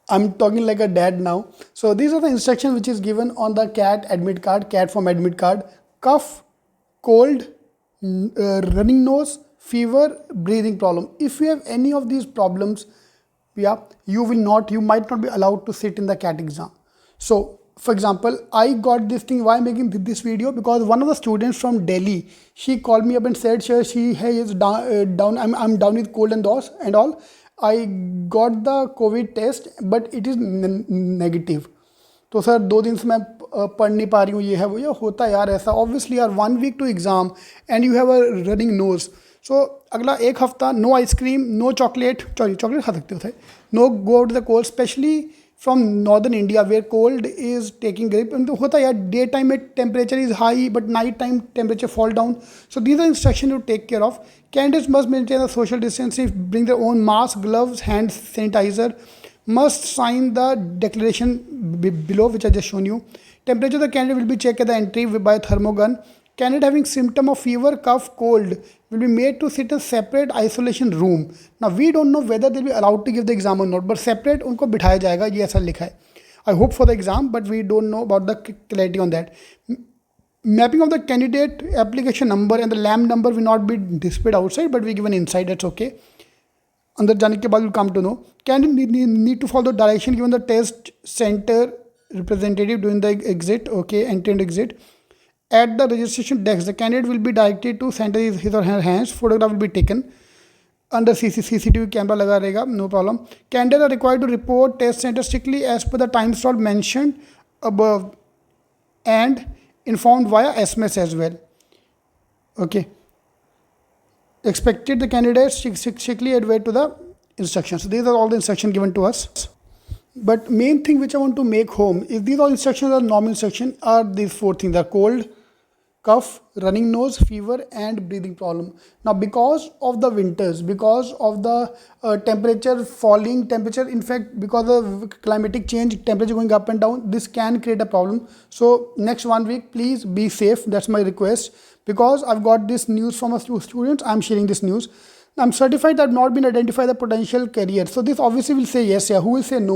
I'm talking like a dad now. So these are the instructions which is given on the cat admit card, cat form admit card. Cough, cold, running nose, fever, breathing problem. If you have any of these problems, yeah, you might not be allowed to sit in the cat exam. So for example, I got this thing. Why I'm making this video? Because one of the students from Delhi, she called me up and said, sure, she is down. I'm down with cold and DOS and all. I got the COVID test, but it is negative. तो sir 2 दिन से मैं पढ़ नहीं पा रही हूँ, ये है वो, ये होता है यार ऐसा. ऑब्वियसली यार 1 week to exam and you have a running nose. So अगला 1 हफ्ता no ice cream, no chocolate, sorry chocolate खा सकते हो थे, no go out the cold, specially from northern India where cold is taking grip. तो होता है यार, डे टाइम में temperature is high but night time temperature fall down. So these are instruction you take care of. Candidates must maintain the social distancing, bring their own mask, gloves, hand sanitizer, must sign the declaration below which I just shown you. Temperature of the candidate will be checked at the entry by thermogun. Candidate having symptom of fever, cough, cold will be made to sit in a separate isolation room. Now we don't know whether they'll be allowed to give the exam or not, but separate उनको बिठाया जाएगा, ये ऐसा लिखा है. I hope for the exam, but we don't know about the clarity on that. Mapping of the candidate application number and the LAM number will not be displayed outside, but we given inside. That's okay. अंदर जाने के बाद will come to know. Candidate need to follow the direction given the test center representative during the exit. Okay, enter and exit. At the registration desk, the candidate will be directed to sanitize his or her hands. Photograph will be taken. Under CCTV camera लगा रहेगा, no problem. Candidates are required to report test center strictly as per the time slot mentioned above and informed via SMS as well. Okay. Expected the candidates strictly adhere to the instructions. So these are all the instructions given to us. But main thing which I want to make home is these all instructions are normal instructions, are these 4 things: are cold, cough, running nose, fever and breathing problem. Now because of the winters, because of the temperature falling, in fact because of climatic change, temperature going up and down, this can create a problem. So next 1 week please be safe, that's my request. Because I've got this news from a students, I'm sharing this news. I'm certified that I've not been identified the potential career. So this obviously will say yes. Yeah, who will say no?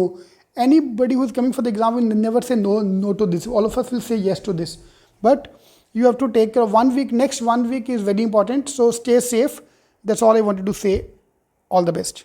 Anybody who's coming for the exam will never say no to this. All of us will say yes to this. But you have to take care of 1 week. Next 1 week is very important. So stay safe. That's all I wanted to say. All the best.